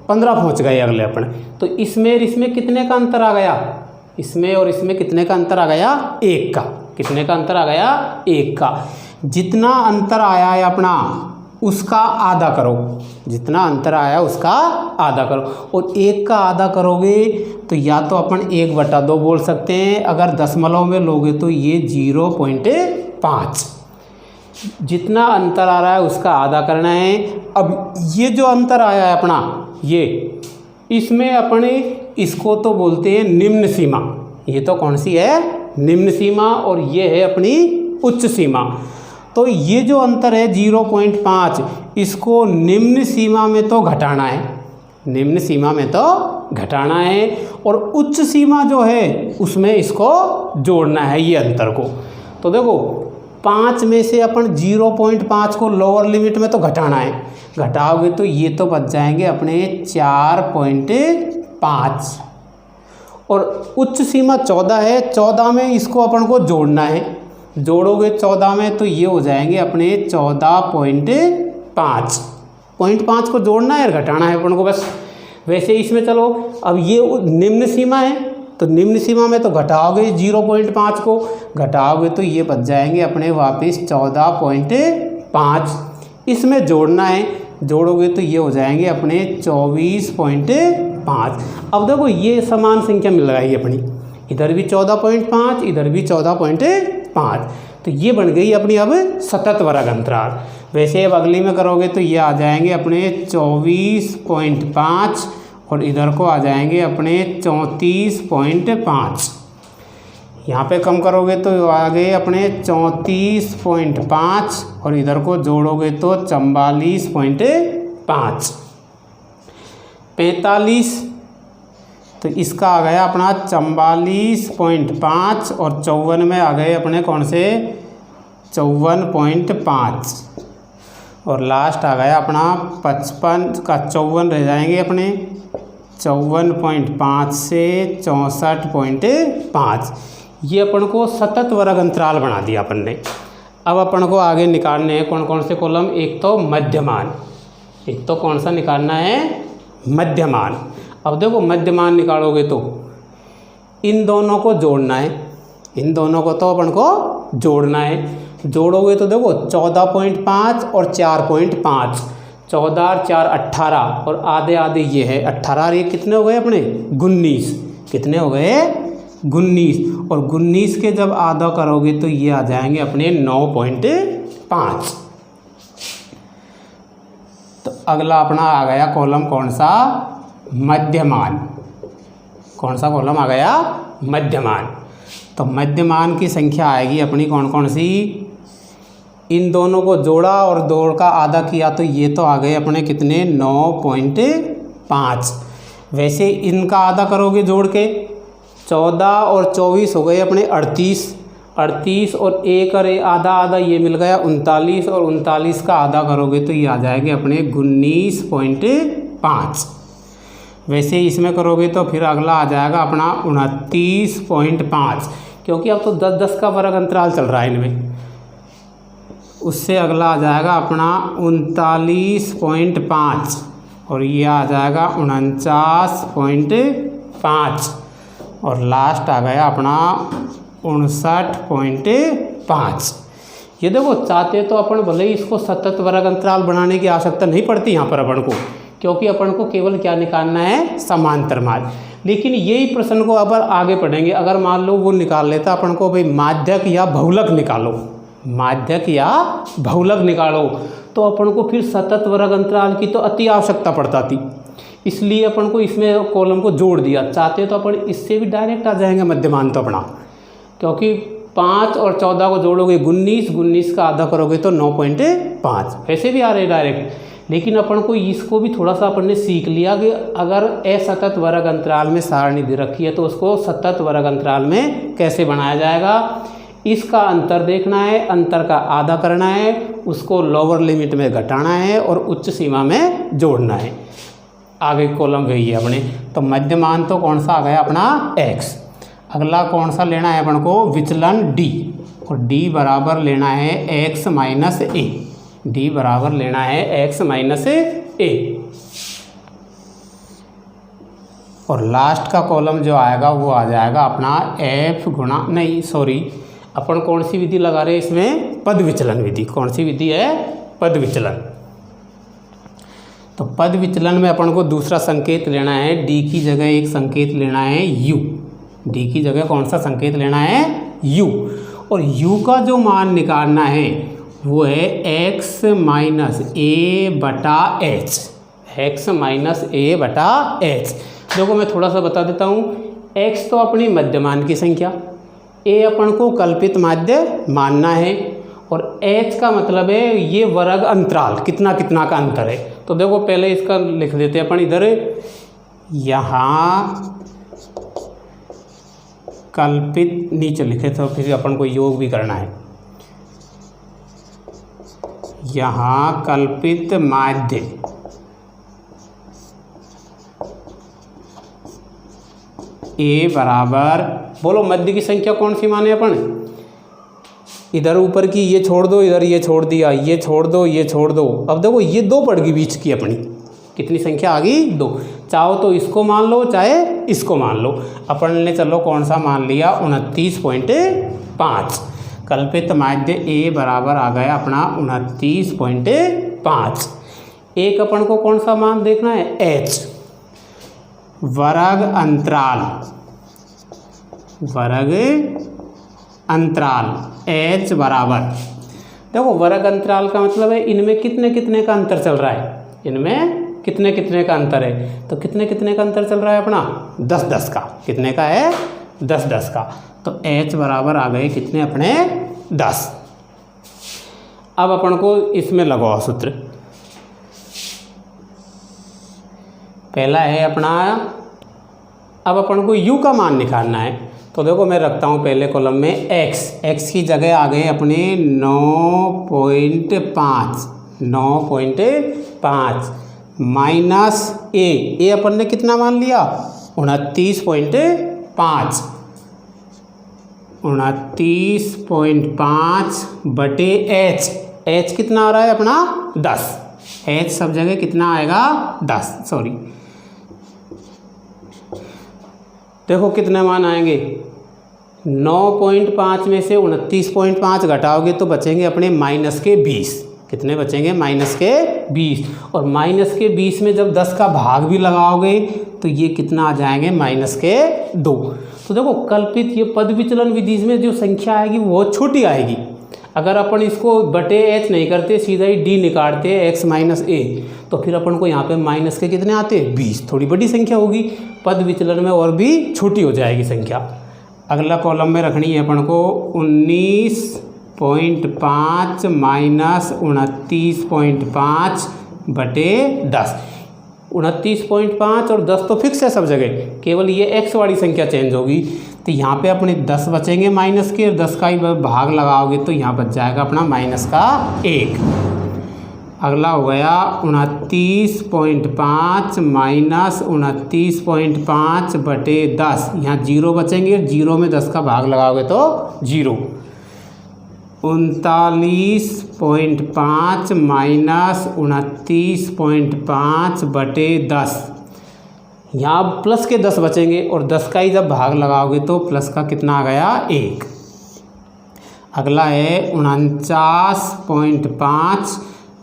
Speaker 1: 15 पहुंच गए अगले अपने। तो इसमें और इसमें कितने का अंतर आ गया? इसमें और इसमें कितने का अंतर आ गया? 1 का। कितने का अंतर आ गया? 1 का। जितना अंतर आया है अपना उसका आधा करो, जितना अंतर आया उसका आधा करो। और 1 का आधा करोगे तो या तो अपन 1/2 बोल सकते हैं, अगर दशमलव में लोगे तो ये 0.5। जितना अंतर आ रहा है उसका आधा करना है। अब ये जो अंतर आया है अपना, ये इसमें अपने इसको तो बोलते हैं निम्न सीमा। ये तो कौन सी है? निम्न सीमा। और ये है अपनी उच्च सीमा। तो ये जो अंतर है 0.5, इसको निम्न सीमा में तो घटाना है, निम्न सीमा में तो घटाना है। और उच्च सीमा जो है उसमें इसको जोड़ना है ये अंतर को। तो देखो 5 में से अपन 0.5 को लोअर लिमिट में तो घटाना है, घटाओगे तो ये तो बच जाएंगे अपने 4.5। और उच्च सीमा 14 है, 14 में इसको अपन को जोड़ना है, जोड़ोगे 14 में तो ये हो जाएंगे अपने 14.5। 0.5 को जोड़ना है और घटाना है अपन को बस। वैसे इसमें चलो अब ये निम्न सीमा है तो निम्न सीमा में तो घटाओगे 0.5 को, घटाओगे तो ये बच जाएंगे अपने वापस 14.5। इसमें जोड़ना है, जोड़ोगे तो ये हो जाएंगे अपने 24.5। अब देखो ये समान संख्या मिल रही है अपनी, इधर भी 14.5, इधर भी 14.5। तो ये बन गई अपनी अब सतत वर्ग अंतराल। वैसे अब अगली में करोगे तो ये आ जाएंगे अपने 24.5 और इधर को आ जाएंगे अपने 34.5। यहाँ पे कम करोगे तो आ गए अपने 34.5 और इधर को जोड़ोगे तो 44.5। 45 तो इसका आ गया अपना 44.5 और 54 में आ गए अपने कौन से 54.5 और लास्ट आ गया अपना 55 का 54 रह जाएंगे अपने 54.5 से 64.5। ये अपन को सतत वर्ग अंतराल बना दिया अपन ने। अब अपन को आगे निकालने हैं कौन कौन से कॉलम। एक तो मध्यमान, एक तो कौन सा निकालना है? मध्यमान। अब देखो मध्यमान निकालोगे तो इन दोनों को जोड़ना है, इन दोनों को तो अपन को जोड़ना है। जोड़ोगे तो देखो 14.5 और 4.5, 14 और 4 18 और आधे आधे ये है 18 और ये कितने हो गए अपने 19। कितने हो गए? 19। और 19 के जब आधा करोगे तो ये आ जाएंगे अपने 9.5। तो अगला अपना आ गया कॉलम कौन सा? मध्यमान। कौन सा कॉलम आ गया? मध्यमान। तो मध्यमान की संख्या आएगी अपनी कौन कौन सी? इन दोनों को जोड़ा और दो का आधा किया तो ये तो आ गए अपने कितने 9.5। वैसे इनका आधा करोगे जोड़ के 14 और 24 हो गए अपने 38। 38 और 1 और आधा आधा ये मिल गया 39 और 39 का आधा करोगे तो ये आ जाएंगे अपने 19.5। वैसे इसमें करोगे तो फिर अगला आ जाएगा अपना 29.5 क्योंकि अब तो 10-10 का वर्ग अंतराल चल रहा है इनमें। उससे अगला आ जाएगा अपना 39.5 और ये आ जाएगा 49.5 और लास्ट आ गया अपना 59.5। ये देखो चाहते तो अपन भले ही इसको सतत वर्ग अंतराल बनाने की आवश्यकता नहीं पड़ती यहाँ पर अपन को, क्योंकि अपन को केवल क्या निकालना है? समांतर माध्य। लेकिन यही प्रश्न को अब आगे पढ़ेंगे। अगर मान लो वो निकाल लेता अपन को भाई माध्यक या बहुलक निकालो, माध्यक या बहुलक निकालो, तो अपन को फिर सतत वर्ग अंतराल की तो अति आवश्यकता पड़ता थी। इसलिए अपन को इसमें कॉलम को जोड़ दिया। चाहते तो अपन इससे भी डायरेक्ट आ जाएंगे मध्यमान तो अपना, क्योंकि 5 और 14 को जोड़ोगे 19, 19 का आधा करोगे तो 9.5। वैसे भी आ रहे डायरेक्ट, लेकिन अपन को इसको भी थोड़ा सा अपन ने सीख लिया कि अगर असतत वर्ग अंतराल में सारणी दे रखी है तो उसको सतत वर्ग अंतराल में कैसे बनाया जाएगा। इसका अंतर देखना है, अंतर का आधा करना है, उसको लोअर लिमिट में घटाना है और उच्च सीमा में जोड़ना है। आगे कॉलम वही है अपने। तो मध्यमान तो कौन सा आ गया अपना x। अगला कौन सा लेना है अपन को, विचलन d, और d बराबर लेना है x माइनस ए। d बराबर लेना है x माइनस ए। और लास्ट का कॉलम जो आएगा वो आ जाएगा अपना f गुणा, नहीं सॉरी, अपन कौन सी विधि लगा रहे हैं इसमें, पद विचलन विधि। कौन सी विधि है, पद विचलन। तो पद विचलन में अपन को दूसरा संकेत लेना है, d की जगह एक संकेत लेना है u। d की जगह कौन सा संकेत लेना है, u। और u का जो मान निकालना है वो है x माइनस ए बटा एच। x माइनस ए बटा एच। देखो मैं थोड़ा सा बता देता हूँ, x तो अपनी मध्यमान की संख्या, a अपन को कल्पित माध्य मानना है, और h का मतलब है ये वर्ग अंतराल कितना कितना का अंतर है। तो देखो पहले इसका लिख देते हैं अपन इधर, यहाँ कल्पित नीचे लिखे तो फिर अपन को योग भी करना है। यहाँ कल्पित माध्य ए बराबर, बोलो मध्य की संख्या कौन सी माने अपन, इधर ऊपर की ये छोड़ दो, इधर ये छोड़ दिया, ये छोड़ दो, ये छोड़ दो। अब देखो ये दो पड़ गई बीच की अपनी, कितनी संख्या आ गई, दो। चाहो तो इसको मान लो चाहे इसको मान लो। अपन ने चलो कौन सा मान लिया, 29.5। कल्पित माध्य ए बराबर आ गया अपना 29.5। एक अपन को कौन सा मान देखना है, h। वर्ग अंतराल, वर्ग अंतराल h बराबर, देखो वर्ग अंतराल का मतलब है इनमें कितने कितने का अंतर चल रहा है, इनमें कितने कितने का अंतर है। तो कितने कितने का अंतर चल रहा है अपना, 10-10 का। कितने का है, 10-10 का। तो h बराबर आ गए कितने अपने, 10। अब अपन को इसमें लगाओ सूत्र। पहला है अपना, अब अपन को u का मान निकालना है। तो देखो मैं रखता हूँ पहले कॉलम में x की जगह आ गए अपने 9.5 माइनस ए अपन ने कितना मान लिया, 29.5 बटे h कितना आ रहा है अपना 10। h सब जगह कितना आएगा, 10, सॉरी। देखो कितने मान आएंगे, 9.5 में से 29.5 घटाओगे तो बचेंगे अपने माइनस के 20। कितने बचेंगे, माइनस के 20। और माइनस के 20 में जब 10 का भाग भी लगाओगे तो ये कितना आ जाएंगे, माइनस के 2। तो देखो कल्पित ये पद विचलन विधि में जो संख्या आएगी वो छोटी आएगी। अगर अपन इसको बटे h नहीं करते, सीधा ही d निकालते x माइनस ए, तो फिर अपन को यहाँ पे माइनस के कितने आते, 20। थोड़ी बड़ी संख्या होगी, पद विचलन में और भी छोटी हो जाएगी संख्या। अगला कॉलम में रखनी है अपन को 19.5 माइनस 29.5 बटे 10। 29.5 और 10 तो फिक्स है सब जगह, केवल ये x वाली संख्या चेंज होगी। तो यहाँ पे अपने 10 बचेंगे माइनस के, 10 का ही भाग लगाओगे तो यहाँ बच जाएगा अपना माइनस का 1। अगला हो गया 29.5 माइनस 29.5 बटे 10। यहाँ 0 बचेंगे, 0 में 10 का भाग लगाओगे तो 0। 39.5 माइनस 29.5 बटे 10। यहाँ प्लस के 10 बचेंगे और 10 का ही जब भाग लगाओगे तो प्लस का कितना आ गया, 1। अगला है 49.5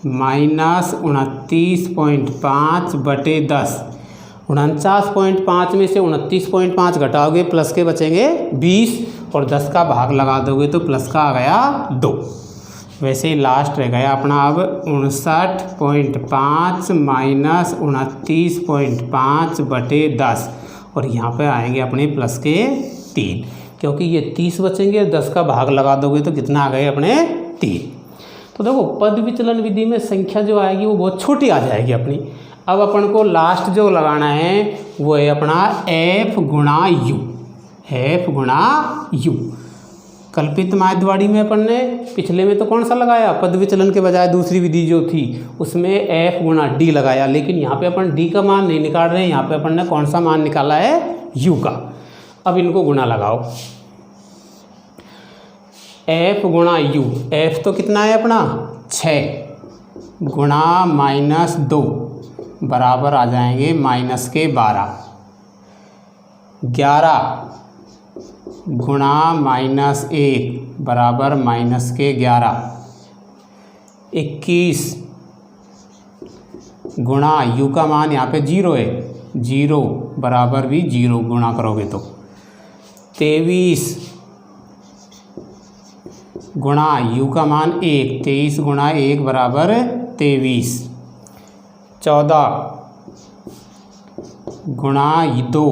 Speaker 1: माइनस 29.5 बटे 10। 49.5 में से 29.5 घटाओगे, प्लस के बचेंगे 20 और 10 का भाग लगा दोगे तो प्लस का आ गया 2। वैसे ही लास्ट रह गया अपना अब 59.5 माइनस 29.5 बटे 10 और यहाँ पे आएंगे अपने प्लस के 3, क्योंकि ये 30 बचेंगे, 10 का भाग लगा दोगे तो कितना आ गए अपने 3। तो तो देखो पद विचलन विधि में संख्या जो आएगी वो बहुत छोटी आ जाएगी अपनी। अब अपन को लास्ट जो लगाना है वो है अपना f गुणा u, f गुणा u। कल्पित माध्यवाड़ी में अपन ने पिछले में तो कौन सा लगाया, पद विचलन के बजाय दूसरी विधि जो थी उसमें f गुणा d लगाया, लेकिन यहाँ पे अपन d का मान नहीं निकाल रहे हैं, यहाँ पे अपन ने कौन सा मान निकाला है, u का। अब इनको गुणा लगाओ, f गुणा u, f तो कितना है अपना 6 गुणा -2 बराबर आ जाएंगे -12, 11 गुणा -1 बराबर -11, 21 गुणा u का मान यहाँ पे 0 है, 0 बराबर भी 0 गुणा करोगे तो 23 गुणा u का मान 1, 23 गुणा 1 बराबर 23, 14 गुणा 2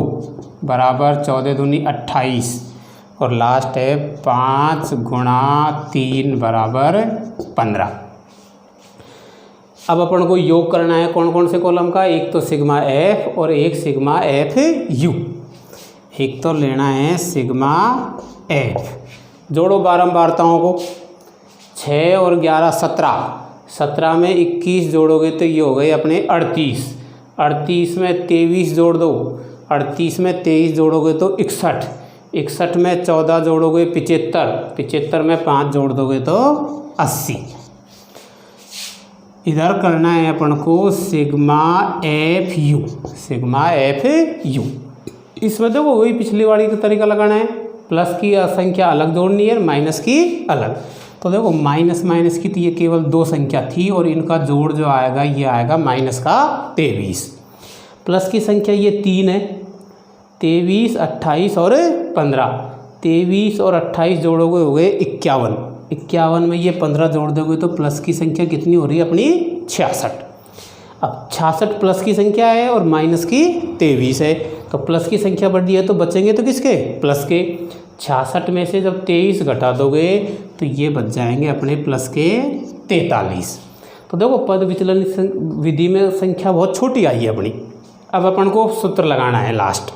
Speaker 1: बराबर 14 दूनी 28 और लास्ट है 5 गुणा 3 बराबर 15। अब अपन को योग करना है कौन कौन से कॉलम का, एक तो सिग्मा एफ और एक सिग्मा एफ यू। एक तो लेना है सिग्मा एफ, जोड़ो बारंबारताओं को, 6 और 11 17, 17 में 21 जोड़ोगे तो ये हो गए अपने 38, 38 में 23 जोड़ दो, 38 में 23 जोड़ोगे तो 61, 61 में 14 जोड़ोगे 75, 75 में 5 जोड़ दोगे तो 80। इधर करना है अपन को sigma F U, sigma F you. इसमें देखो वही पिछली वाली का तरीका लगाना है, प्लस की संख्या अलग जोड़नी है, माइनस की अलग। तो देखो माइनस माइनस की तो ये केवल 2 संख्या थी और इनका जोड़ जो आएगा ये आएगा माइनस का 23। प्लस की संख्या ये 3 है, 23, 28 और 15, 23 और 28 जोड़ोगे हो गए 51, 51 में ये 15 जोड़ दोगे तो प्लस की संख्या कितनी हो रही है अपनी 66। अब 66 प्लस की संख्या है और माइनस की 23 है, तो प्लस की संख्या बढ़ रही है तो बचेंगे तो किसके, प्लस के। 66 में से जब 23 घटा दोगे तो ये बच जाएंगे अपने प्लस के 43। तो देखो पद विचलन विधि में संख्या बहुत छोटी आई है अपनी। अब अपन को सूत्र लगाना है लास्ट,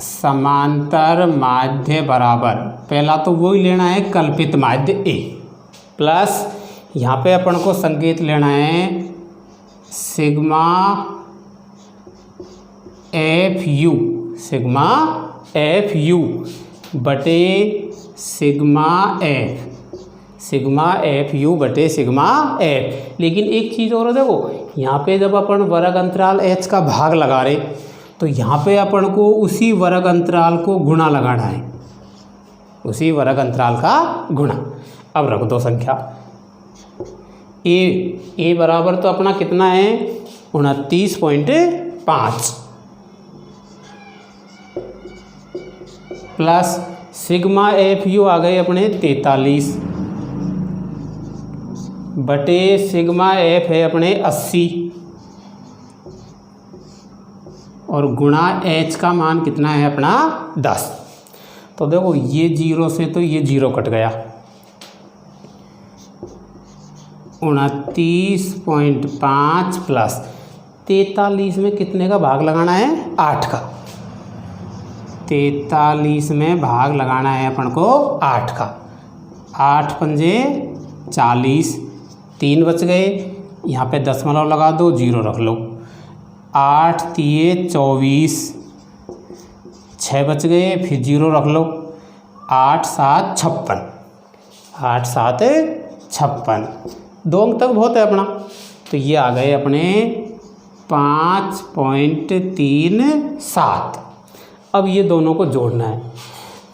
Speaker 1: समांतर माध्य बराबर, पहला तो वही लेना है कल्पित माध्य ए, प्लस यहाँ पे अपन को संकेत लेना है sigma F U, sigma F U बटे sigma F, sigma F U बटे सिग्मा एफ। लेकिन एक चीज़ और देखो, यहाँ पे जब अपन वर्ग अंतराल एच का भाग लगा रहे तो यहाँ पे अपन को उसी वर्ग अंतराल को गुणा लगाना है, उसी वर्ग अंतराल का गुणा। अब रख दो संख्या ए बराबर तो अपना कितना है 29.5 प्लस सिग्मा एफ यू आ गए अपने 43 बटे सिग्मा एफ है अपने 80 और गुणा एच का मान कितना है अपना 10। तो देखो ये 0 से तो ये 0 कट गया, 29.5 प्लस 43 में कितने का भाग लगाना है 8 का, 43 में भाग लगाना है अपन को 8 का, 8 पंजे 40, 3 बच गए, यहाँ पे दशमलव लगा दो 0 रख लो, 8 तिये 24, 6 बच गए फिर 0 रख लो, 8 7 56, 8 7 56, 2 अंक तक बहुत है अपना। तो ये आ गए अपने 5.37। अब ये दोनों को जोड़ना है,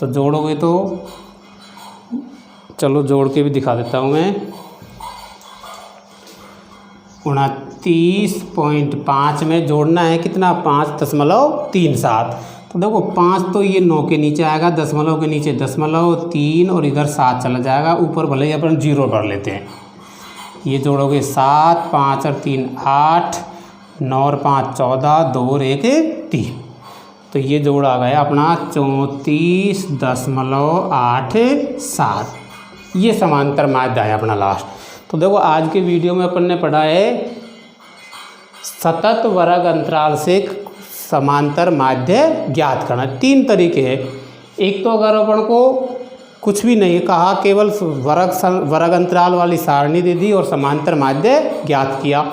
Speaker 1: तो जोड़ोगे तो चलो जोड़ के भी दिखा देता हूँ मैं। 29.5 में जोड़ना है कितना 5.37। तो देखो 5 तो ये 9 के नीचे आएगा, दशमलव के नीचे दशमलव 3 और इधर 7 चला जाएगा, ऊपर भले ही अपन 0 कर लेते हैं। ये जोड़ोगे 7, 5 और 3 8, 9 और 5 14, 2 और 1 3। तो ये जोड़ आ गया अपना 34.87। ये समांतर माध्य है अपना लास्ट। तो देखो आज के वीडियो में अपन ने पढ़ा है सतत वर्ग अंतराल से समांतर माध्य ज्ञात करना। 3 तरीके हैं। एक तो अगर अपन को कुछ भी नहीं कहा, केवल वर्ग अंतराल वाली सारणी दे दी और समांतर माध्य ज्ञात किया।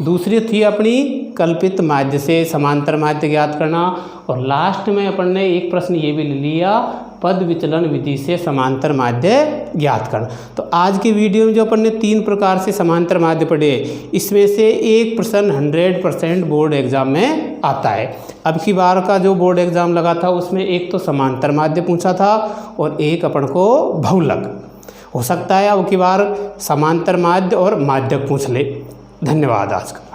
Speaker 1: दूसरी थी अपनी कल्पित माध्य से समांतर माध्य ज्ञात करना। और लास्ट में अपन ने एक प्रश्न ये भी ले लिया, पद विचलन विधि से समांतर माध्य ज्ञात करना। तो आज के वीडियो में जो अपन ने 3 प्रकार से समांतर माध्य पढ़े, इसमें से एक प्रश्न 100% बोर्ड एग्जाम में आता है। अब की बार का जो बोर्ड एग्जाम लगा था उसमें एक तो समांतर माध्य पूछा था और एक अपन को बहुलक। हो सकता है अब की बार समांतर माध्य और माध्यक पूछ ले। धन्यवाद आज का।